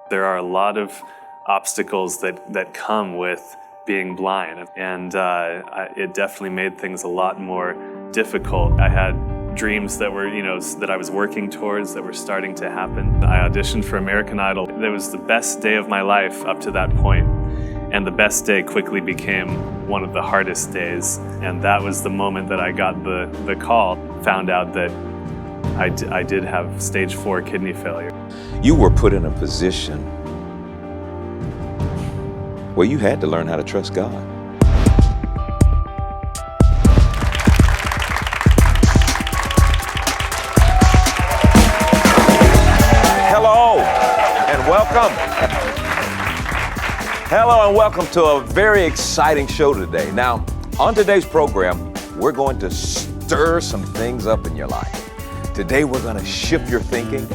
There are a lot of obstacles that come with being blind, and it definitely made things a lot more difficult. I had dreams that were, that I was working towards that were starting to happen. I auditioned for American Idol. It was the best day of my life up to that point, and the best day quickly became one of the hardest days. And that was the moment that I got the call, found out that I did have stage 4 kidney failure. You were put in a position where you had to learn how to trust God. Hello and welcome. Hello and welcome to a very exciting show today. Now, on today's program, we're going to stir some things up in your life. Today, we're going to shift your thinking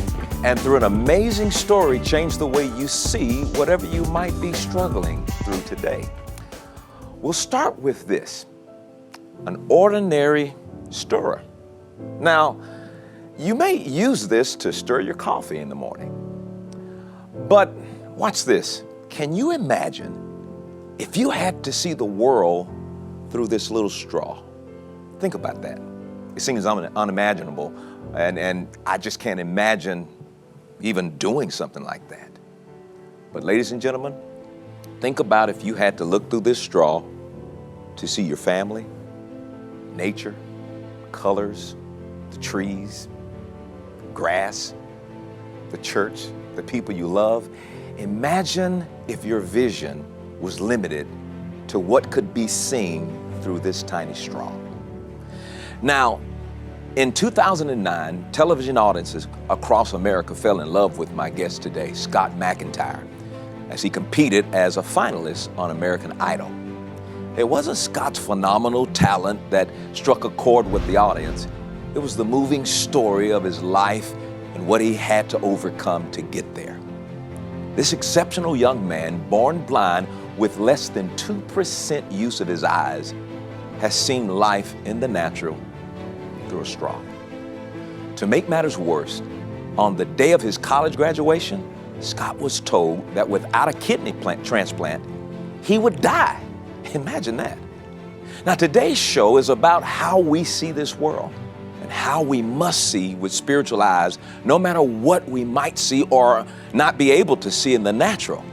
and through an amazing story, change the way you see whatever you might be struggling through today. We'll start with this, an ordinary stirrer. Now, you may use this to stir your coffee in the morning, but watch this. Can you imagine if you had to see the world through this little straw? Think about that. It seems unimaginable, and I just can't imagine even doing something like that. But ladies and gentlemen, think about if you had to look through this straw to see your family, nature, colors, the trees, grass, the church, the people you love. Imagine if your vision was limited to what could be seen through this tiny straw. Now, in 2009, television audiences across America fell in love with my guest today, Scott MacIntyre, as he competed as a finalist on American Idol. It wasn't Scott's phenomenal talent that struck a chord with the audience. It was the moving story of his life and what he had to overcome to get there. This exceptional young man, born blind with less than 2% use of his eyes, has seen life in the natural through a straw. To make matters worse, on the day of his college graduation, Scott was told that without a kidney transplant, he would die. Imagine that. Now, today's show is about how we see this world and how we must see with spiritual eyes, no matter what we might see or not be able to see in the natural.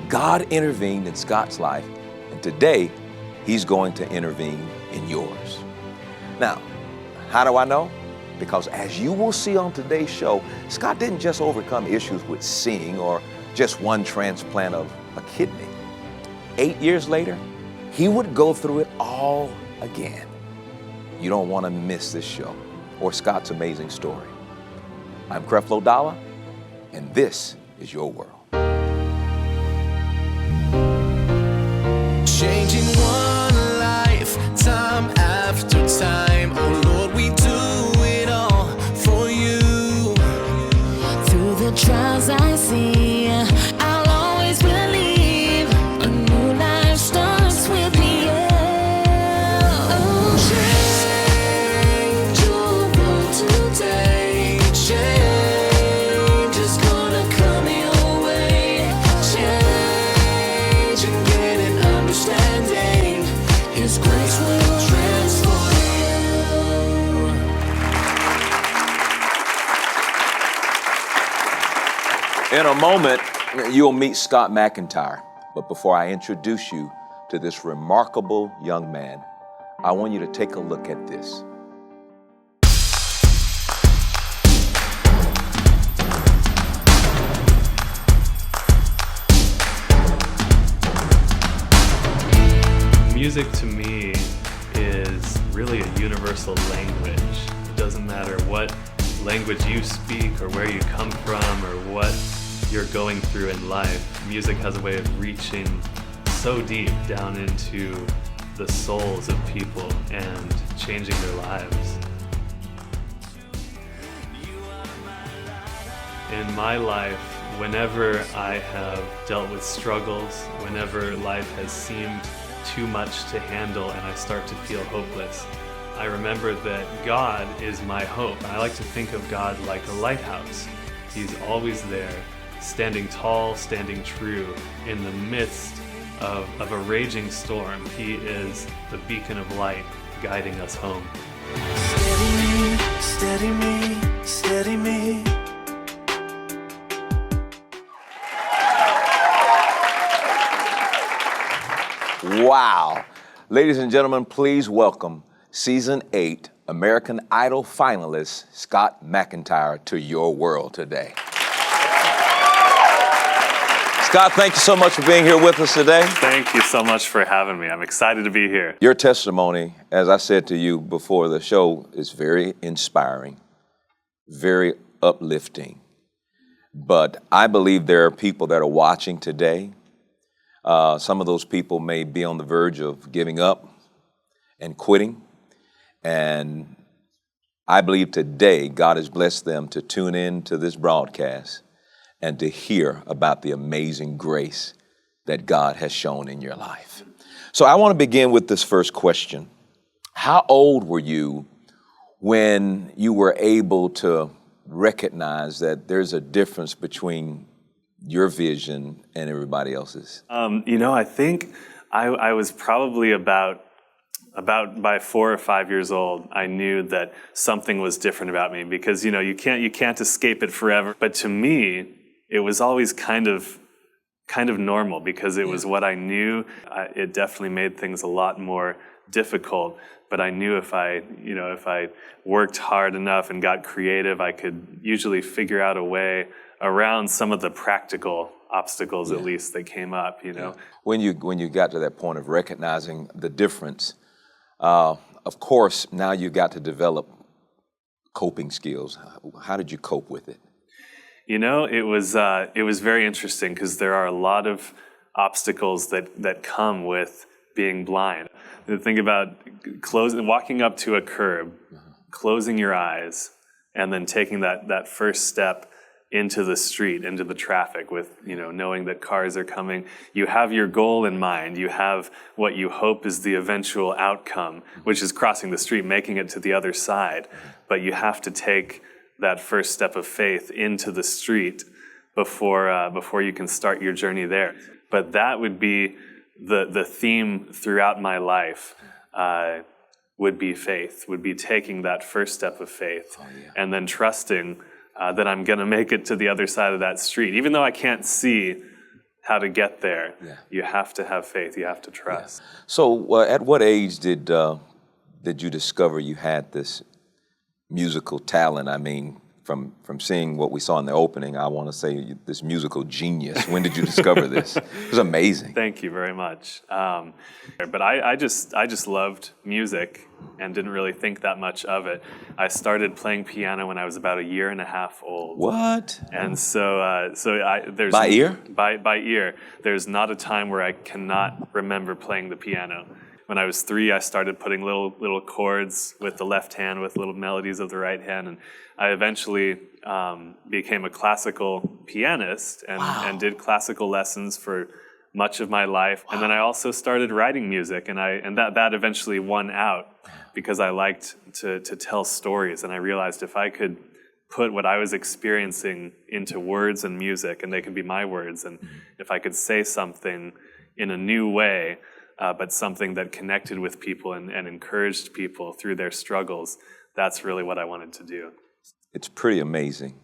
God intervened in Scott's life, and today he's going to intervene in yours. Now, how do I know? Because as you will see on today's show, Scott didn't just overcome issues with seeing or just one transplant of a kidney. 8 years later, he would go through it all again. You don't want to miss this show or Scott's amazing story. I'm Creflo, and this is your world. Changing one life, time after time. Oh Lord, we do it all for you. Through the trials I see, I'll always believe a new life starts with me. Oh, Change your world today. Change is gonna come your way. Change and get an understanding. His grace will transform you. In a moment, you'll meet Scott MacIntyre. But before I introduce you to this remarkable young man, I want you to take a look at this. Music to me is really a universal language. It doesn't matter what language you speak or where you come from or what you're going through in life. Music has a way of reaching so deep down into the souls of people and changing their lives. In my life, whenever I have dealt with struggles, whenever life has seemed too much to handle and I start to feel hopeless, I remember that God is my hope. I like to think of God like a lighthouse. He's always there, standing tall, standing true in the midst of a raging storm. He is the beacon of light guiding us home. Steady me, steady me. Wow. Ladies and gentlemen, please welcome Season 8 American Idol finalist Scott MacIntyre to your world today. Scott, thank you so much for being here with us today. Thank you so much for having me. I'm excited to be here. Your testimony, as I said to you before the show, is very inspiring, very uplifting. But I believe there are people that are watching today. Some of those people may be on the verge of giving up and quitting. And I believe today God has blessed them to tune in to this broadcast and to hear about the amazing grace that God has shown in your life. So I want to begin with this first question. How old were you when you were able to recognize that there's a difference between your vision and everybody else's? I think I was probably about by 4 or 5 years old. I knew that something was different about me because you can't escape it forever. But to me, it was always kind of normal because it was what I knew. It definitely made things a lot more difficult. But I knew if I worked hard enough and got creative, I could usually figure out a way around some of the practical obstacles, at least, that came up. When you got to that point of recognizing the difference, of course, now you got to develop coping skills. How did you cope with it? It was very interesting because there are a lot of obstacles that come with being blind. Think about walking up to a curb, closing your eyes, and then taking that first step into the street, into the traffic with, knowing that cars are coming. You have your goal in mind. You have what you hope is the eventual outcome, which is crossing the street, making it to the other side. But you have to take that first step of faith into the street before you can start your journey there. But that would be the theme throughout my life, would be faith, would be taking that first step of faith and then trusting that I'm going to make it to the other side of that street. Even though I can't see how to get there, you have to have faith, you have to trust. So at what age did you discover you had this musical talent? I mean, from seeing what we saw in the opening, I want to say this musical genius. When did you discover this? It was amazing. Thank you very much. But I just loved music and didn't really think that much of it. I started playing piano when I was about 1.5 years old. What? And so there's by ear? By ear. There's not a time where I cannot remember playing the piano. When I was 3, I started putting little chords with the left hand with little melodies of the right hand, and I eventually became a classical pianist and did classical lessons for much of my life. And then I also started writing music, and that eventually won out because I liked to tell stories, and I realized if I could put what I was experiencing into words and music, and they could be my words, and if I could say something in a new way, but something that connected with people and encouraged people through their struggles, that's really what I wanted to do. It's pretty amazing.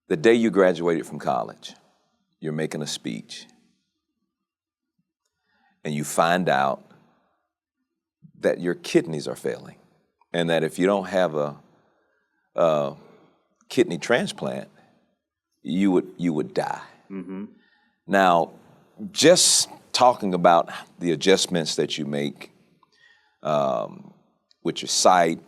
The day you graduated from college, you're making a speech, and you find out that your kidneys are failing, and that if you don't have a kidney transplant, you would die. Mm-hmm. Now, just talking about the adjustments that you make with your sight,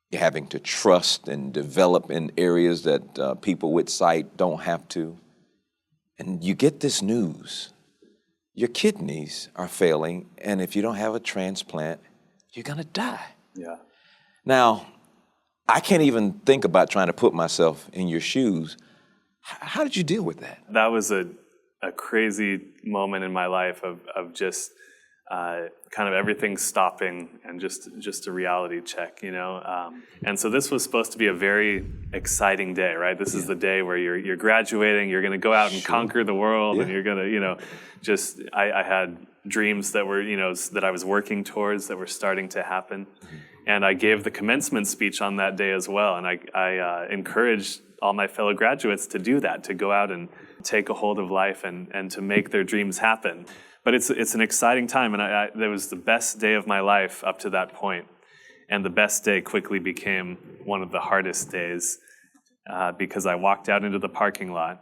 you're having to trust and develop in areas that people with sight don't have to. And you get this news. Your kidneys are failing, and if you don't have a transplant, you're going to die. Yeah. Now, I can't even think about trying to put myself in your shoes. How did you deal with that? That was a crazy moment in my life of just kind of everything stopping and just a reality check, And so this was supposed to be a very exciting day, right? This is the day where you're graduating, you're going to go out and conquer the world, and you're going to, I had dreams that were, that I was working towards that were starting to happen. And I gave the commencement speech on that day as well. And I encouraged all my fellow graduates to do that, to go out and take a hold of life and to make their dreams happen. But it's an exciting time, and that was the best day of my life up to that point. And the best day quickly became one of the hardest days because I walked out into the parking lot,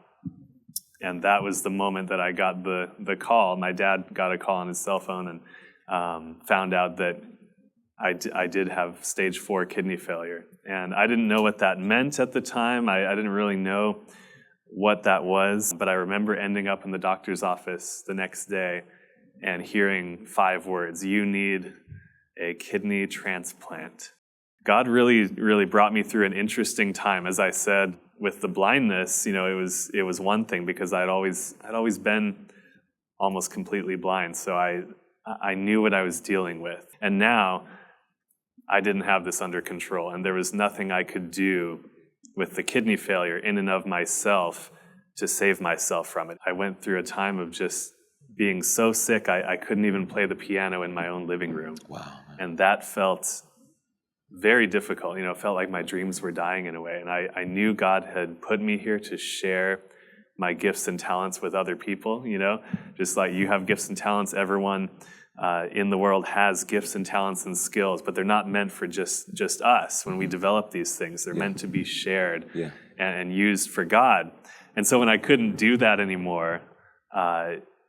and that was the moment that I got the call. My dad got a call on his cell phone and found out that I did have stage 4 kidney failure. And I didn't know what that meant at the time. I didn't really know what that was, but I remember ending up in the doctor's office the next day and hearing 5 words: "You need a kidney transplant." God really, really brought me through an interesting time. As I said, with the blindness, it was one thing because I'd always been almost completely blind. So I knew what I was dealing with. And now I didn't have this under control, and there was nothing I could do with the kidney failure in and of myself to save myself from it. I went through a time of just being so sick, I couldn't even play the piano in my own living room. Wow. And that felt very difficult. It felt like my dreams were dying in a way. And I knew God had put me here to share my gifts and talents with other people, just like you have gifts and talents. Everyone in the world has gifts and talents and skills, but they're not meant for just us. When we develop these things, they're meant to be shared and used for God. And so when I couldn't do that anymore,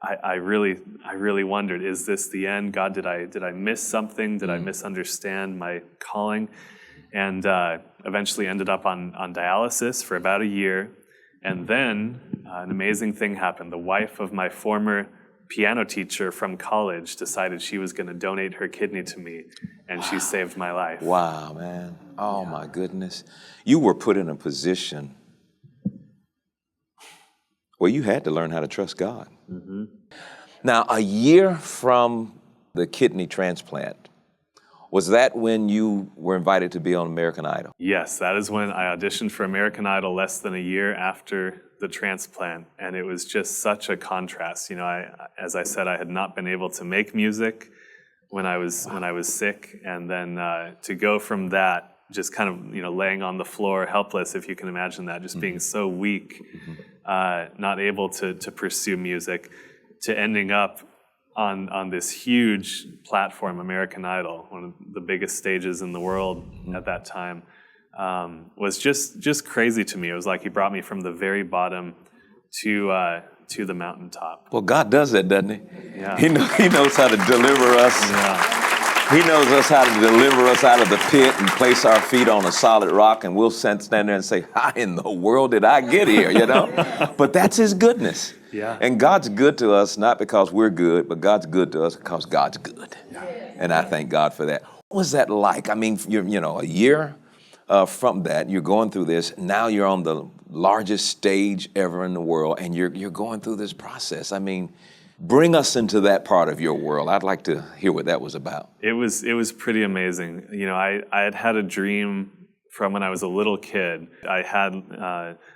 I really wondered, is this the end? God, did I miss something? Did I misunderstand my calling? And eventually ended up on dialysis for about a year. And then an amazing thing happened. The wife of my former piano teacher from college decided she was going to donate her kidney to me, and she saved my life. Wow, man. Oh, my goodness. You were put in a position where you had to learn how to trust God. Mm-hmm. Now, a year from the kidney transplant, was that when you were invited to be on American Idol? Yes, that is when I auditioned for American Idol less than a year after the transplant, and it was just such a contrast. As I said, I had not been able to make music when I was sick, and then to go from that, just kind of laying on the floor, helpless, if you can imagine that, just being so weak, not able to pursue music, to ending up on this huge platform, American Idol, one of the biggest stages in the world at that time. Was just crazy to me. It was like he brought me from the very bottom to the mountaintop. Well, God does that, doesn't he? Yeah. He knows how to deliver us. Yeah. He knows us how to deliver us out of the pit and place our feet on a solid rock, and we'll stand there and say, how in the world did I get here, But that's his goodness. Yeah. And God's good to us, not because we're good, but God's good to us because God's good. Yeah. And I thank God for that. What was that like? I mean, a year from that, you're going through this. Now you're on the largest stage ever in the world, and you're going through this process. I mean, bring us into that part of your world. I'd like to hear what that was about. It was pretty amazing. I had a dream from when I was a little kid. I had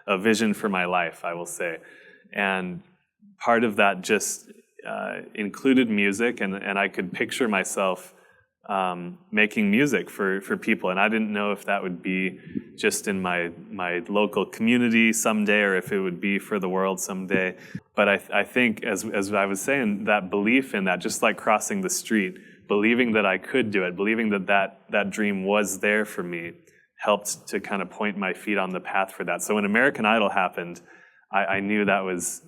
a vision for my life, I will say. And part of that just included music, and I could picture myself making music for people. And I didn't know if that would be just in my local community someday, or if it would be for the world someday. But I think, as I was saying, that belief in that, just like crossing the street, believing that I could do it, believing that dream was there for me, helped to kind of point my feet on the path for that. So when American Idol happened, I knew that was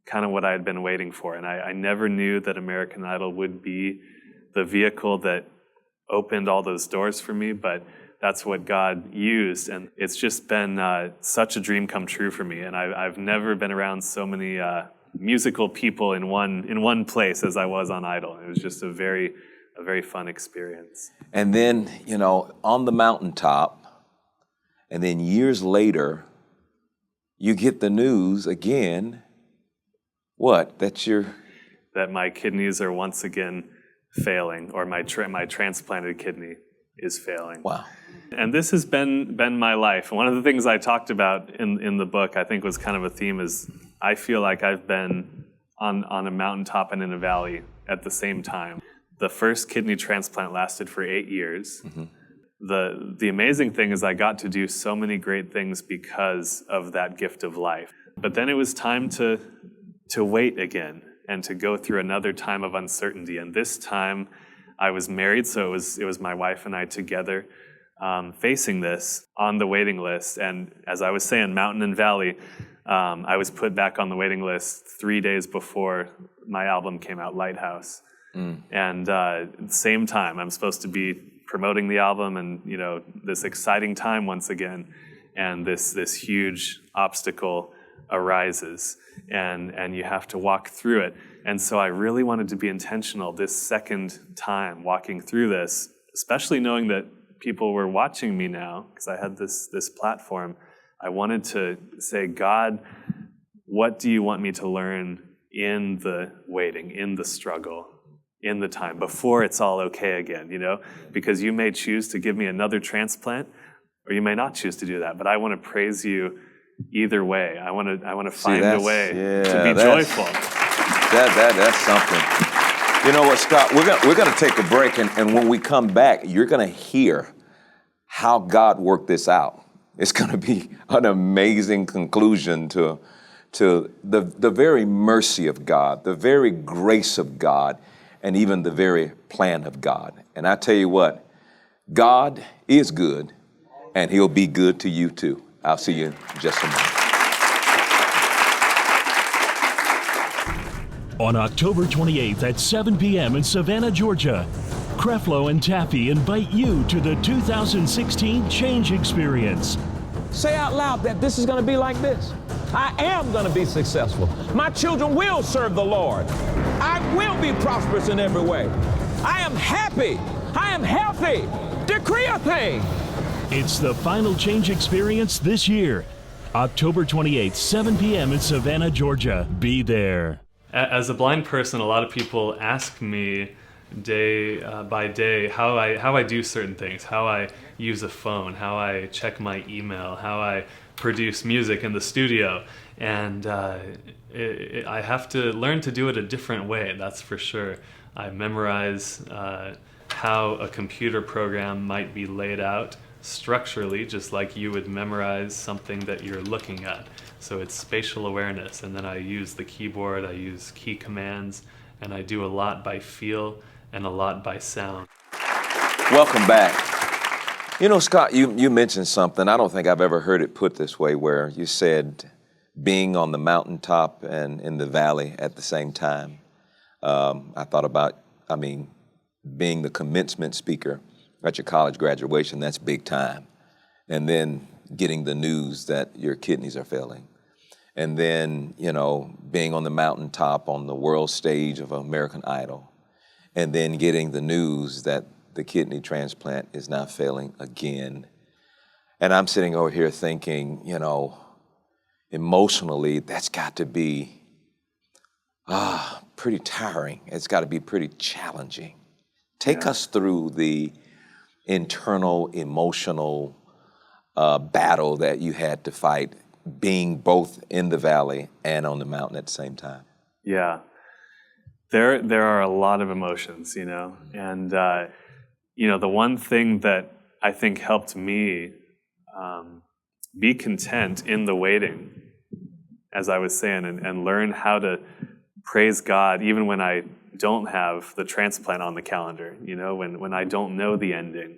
kind of what I had been waiting for. And I never knew that American Idol would be the vehicle that opened all those doors for me, but that's what God used. And it's just been such a dream come true for me. And I've never been around so many musical people in one place as I was on Idol. It was just a very fun experience. And then, on the mountaintop, and then years later, you get the news again, what? That my kidneys are once again failing, or my transplanted kidney is failing. Wow. And this has been my life. One of the things I talked about in the book, I think was kind of a theme, is I feel like I've been on a mountaintop and in a valley at the same time. The first kidney transplant lasted for 8 years. Mm-hmm. The amazing thing is I got to do so many great things because of that gift of life. But then it was time to wait again and to go through another time of uncertainty. And this time I was married, so it was my wife and I together facing this on the waiting list. And as I was saying, mountain and valley, I was put back on the waiting list 3 days before my album came out, Lighthouse. And same time, I'm supposed to be promoting the album, and this exciting time once again, and this huge obstacle arises, and you have to walk through it. And so I really wanted to be intentional this second time walking through this, especially knowing that people were watching me now, because I had this platform. I wanted to say, God, what do you want me to learn in the waiting, in the struggle, in the time, before it's all okay again, Because you may choose to give me another transplant, or you may not choose to do that. But I want to praise you either way. I want to find a way to be joyful. That's something. You know what, Scott? We're gonna take a break, and when we come back, you're gonna hear how God worked this out. It's gonna be an amazing conclusion to the very mercy of God, the very grace of God, and even the very plan of God. And I tell you what, God is good, and he'll be good to you too. I'll see you in just a moment. On October 28th at 7 p.m. in Savannah, Georgia, Creflo and Taffy invite you to the 2016 Change Experience. Say out loud that this is going to be like this. I am going to be successful. My children will serve the Lord. I will be prosperous in every way. I am happy. I am healthy. Decree a thing. It's the final Change Experience this year. October 28th, 7 p.m. in Savannah, Georgia. Be there. As a blind person, a lot of people ask me day by day how I do certain things, how I use a phone, how I check my email, how I produce music in the studio, and I have to learn to do it a different way, that's for sure. I memorize how a computer program might be laid out structurally, just like you would memorize something that you're looking at. So it's spatial awareness, and then I use the keyboard, I use key commands, and I do a lot by feel and a lot by sound. Welcome back. You know, Scott, you mentioned something. I don't think I've ever heard it put this way, where you said being on the mountaintop and in the valley at the same time. I thought about, being the commencement speaker at your college graduation, that's big time. And then getting the news that your kidneys are failing. And then, being on the mountaintop on the world stage of American Idol. And then getting the news that the kidney transplant is now failing again. And I'm sitting over here thinking, emotionally, that's got to be pretty tiring. It's got to be pretty challenging. Take us through the internal, emotional battle that you had to fight, being both in the valley and on the mountain at the same time. Yeah. There are a lot of emotions, and the one thing that I think helped me be content in the waiting, as I was saying, and learn how to praise God even when I don't have the transplant on the calendar, when I don't know the ending.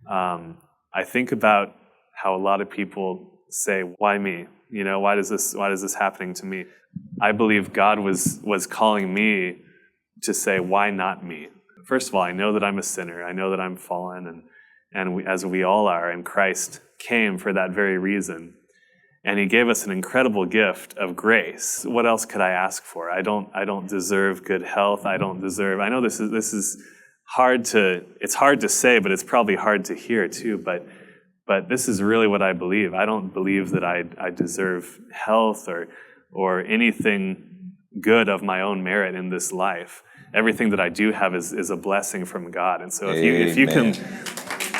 I think about how a lot of people say, why me? Why is this happening to me? I believe God was calling me to say, why not me? First of all, I know that I'm a sinner. I know that I'm fallen, as we all are, and Christ came for that very reason. And he gave us an incredible gift of grace. What else could I ask for? I don't deserve good health. I know this is hard to say, but it's probably hard to hear too, but this is really what I believe. I don't believe that I deserve health or anything good of my own merit in this life. Everything that I do have is a blessing from God. And so if you can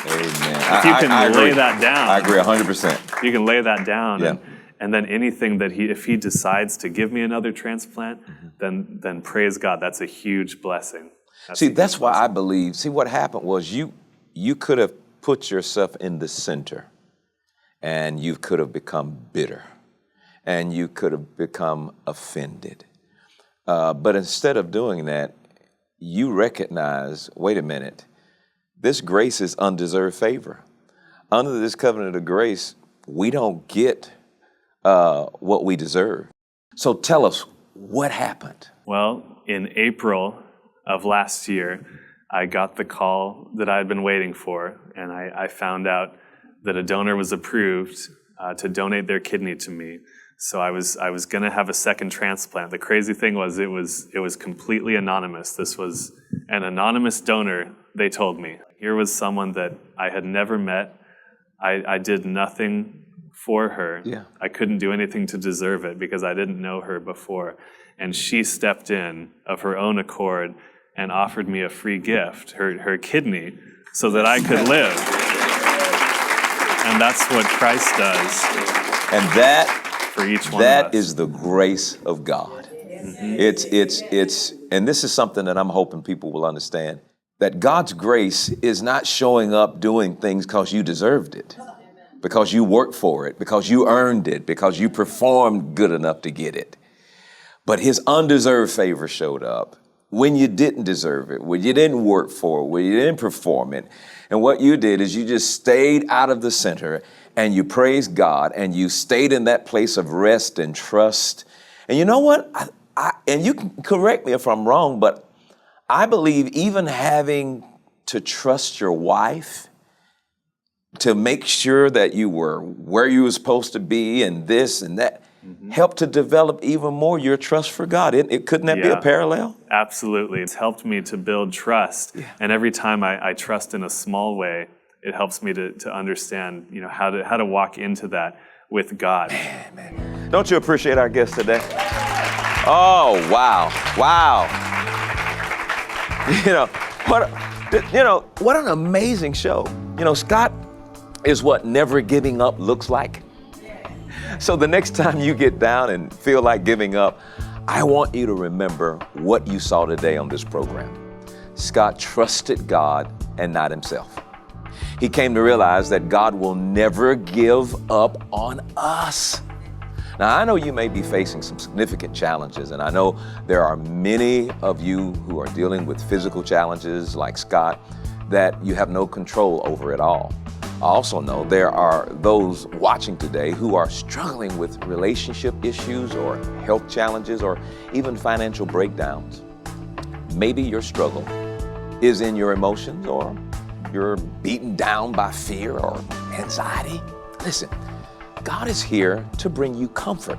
Amen. If you can I lay agree. that down. I agree 100%. You can lay that down. Yeah. And then anything that if he decides to give me another transplant, then praise God. That's a huge blessing. That's why I believe, what happened was you could have put yourself in the center and you could have become bitter and you could have become offended. But instead of doing that, you recognize, wait a minute, this grace is undeserved favor. Under this covenant of grace, we don't get what we deserve. So tell us, what happened? Well, in April of last year, I got the call that I had been waiting for, and I found out that a donor was approved to donate their kidney to me. So I was going to have a second transplant. The crazy thing was it was completely anonymous. This was an anonymous donor, they told me. Here was someone that I had never met. I did nothing for her. Yeah. I couldn't do anything to deserve it because I didn't know her before. And she stepped in of her own accord and offered me a free gift, her kidney, so that I could live. And that's what Christ does. And that for each one that of us. is the grace of God. It's and this is something that I'm hoping people will understand, that God's grace is not showing up doing things because you deserved it, because you worked for it, because you earned it, because you performed good enough to get it. But his undeserved favor showed up when you didn't deserve it, when you didn't work for it, when you didn't perform it. And what you did is you just stayed out of the center and you praised God and you stayed in that place of rest and trust. And you know what? And you can correct me if I'm wrong, but I believe even having to trust your wife to make sure that you were where you were supposed to be and this and that helped to develop even more your trust for God. Couldn't that be a parallel? Absolutely. It's helped me to build trust. Yeah. And every time I trust in a small way, it helps me to understand, how to walk into that with God. Man. Don't you appreciate our guest today? Oh, wow. What an amazing show. Scott is what never giving up looks like. So the next time you get down and feel like giving up, I want you to remember what you saw today on this program. Scott trusted God and not himself. He came to realize that God will never give up on us. Now, I know you may be facing some significant challenges, and I know there are many of you who are dealing with physical challenges like Scott that you have no control over at all. I also know there are those watching today who are struggling with relationship issues or health challenges or even financial breakdowns. Maybe your struggle is in your emotions, or you're beaten down by fear or anxiety. Listen, God is here to bring you comfort.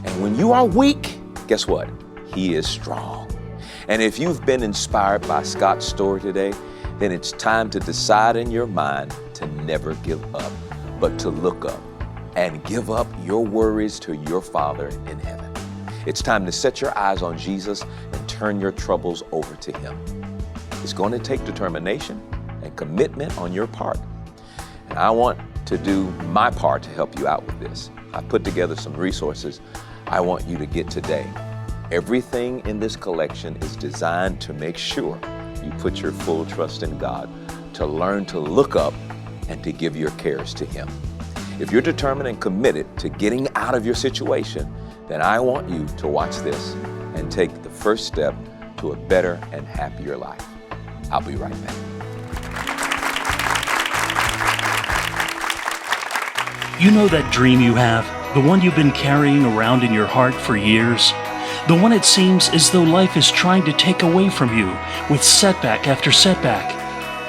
And when you are weak, guess what? He is strong. And if you've been inspired by Scott's story today, then it's time to decide in your mind to never give up, but to look up and give up your worries to your Father in heaven. It's time to set your eyes on Jesus and turn your troubles over to Him. It's going to take determination and commitment on your part. And I want to do my part to help you out with this. I put together some resources I want you to get today. Everything in this collection is designed to make sure you put your full trust in God, to learn to look up and to give your cares to Him. If you're determined and committed to getting out of your situation, then I want you to watch this and take the first step to a better and happier life. I'll be right back. You know that dream you have, the one you've been carrying around in your heart for years? The one it seems as though life is trying to take away from you with setback after setback.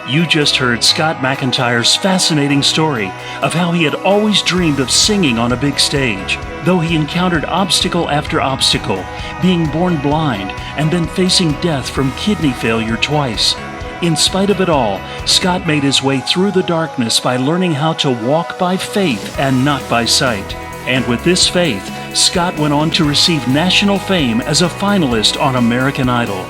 You just heard Scott MacIntyre's fascinating story of how he had always dreamed of singing on a big stage, though he encountered obstacle after obstacle, being born blind and then facing death from kidney failure twice. In spite of it all, Scott made his way through the darkness by learning how to walk by faith and not by sight. And with this faith, Scott went on to receive national fame as a finalist on American Idol.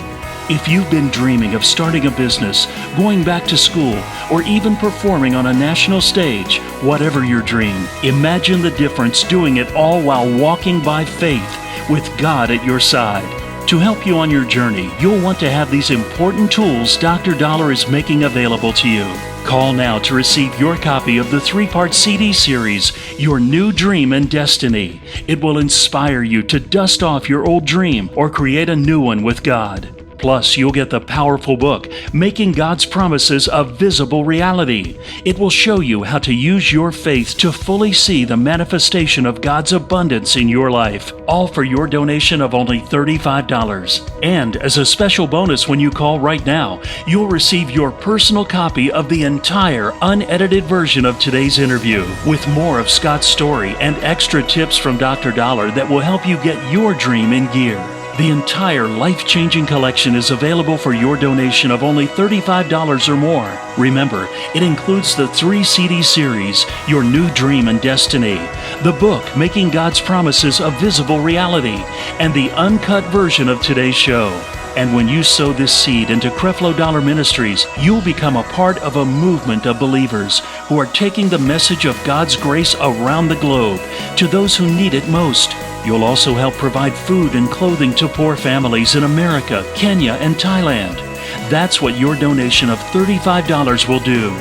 If you've been dreaming of starting a business, going back to school, or even performing on a national stage, whatever your dream, imagine the difference doing it all while walking by faith with God at your side. To help you on your journey, you'll want to have these important tools Dr. Dollar is making available to you. Call now to receive your copy of the 3-part CD series, Your New Dream and Destiny. It will inspire you to dust off your old dream or create a new one with God. Plus, you'll get the powerful book, Making God's Promises a Visible Reality. It will show you how to use your faith to fully see the manifestation of God's abundance in your life, all for your donation of only $35. And as a special bonus when you call right now, you'll receive your personal copy of the entire unedited version of today's interview, with more of Scott's story and extra tips from Dr. Dollar that will help you get your dream in gear. The entire life-changing collection is available for your donation of only $35 or more. Remember, it includes the 3 CD series, Your New Dream and Destiny, the book, Making God's Promises a Visible Reality, and the uncut version of today's show. And when you sow this seed into Creflo Dollar Ministries, you'll become a part of a movement of believers who are taking the message of God's grace around the globe to those who need it most. You'll also help provide food and clothing to poor families in America, Kenya, and Thailand. That's what your donation of $35 will do.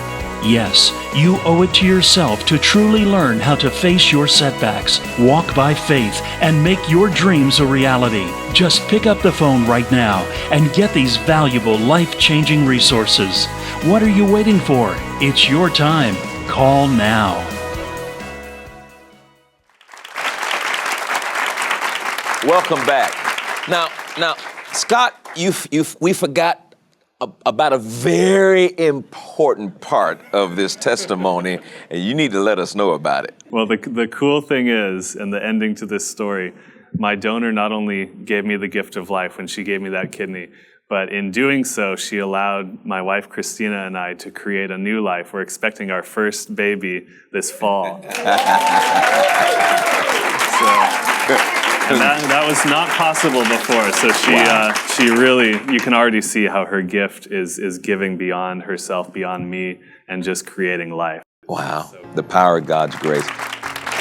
Yes, you owe it to yourself to truly learn how to face your setbacks, walk by faith, and make your dreams a reality. Just pick up the phone right now and get these valuable, life-changing resources. What are you waiting for? It's your time. Call now. Welcome back. Now, Scott, we forgot about a very important part of this testimony, and you need to let us know about it. Well, the cool thing is, and the ending to this story, my donor not only gave me the gift of life when she gave me that kidney, but in doing so, she allowed my wife Christina and I to create a new life. We're expecting our first baby this fall. And that was not possible before. So she really, you can already see how her gift is giving beyond herself, beyond me, and just creating life. Wow, the power of God's grace.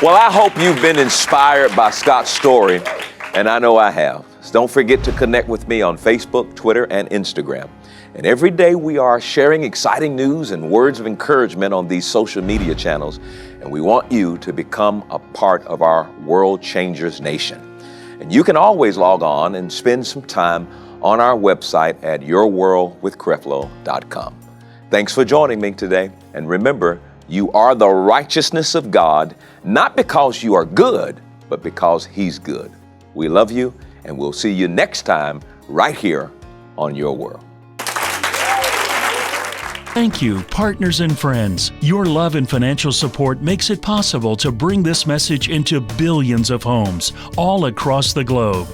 Well, I hope you've been inspired by Scott's story, and I know I have. So don't forget to connect with me on Facebook, Twitter, and Instagram. And every day we are sharing exciting news and words of encouragement on these social media channels, and we want you to become a part of our World Changers Nation. And you can always log on and spend some time on our website at yourworldwithcreflo.com. Thanks for joining me today. And remember, you are the righteousness of God, not because you are good, but because He's good. We love you, and we'll see you next time right here on Your World. Thank you, partners and friends. Your love and financial support makes it possible to bring this message into billions of homes all across the globe.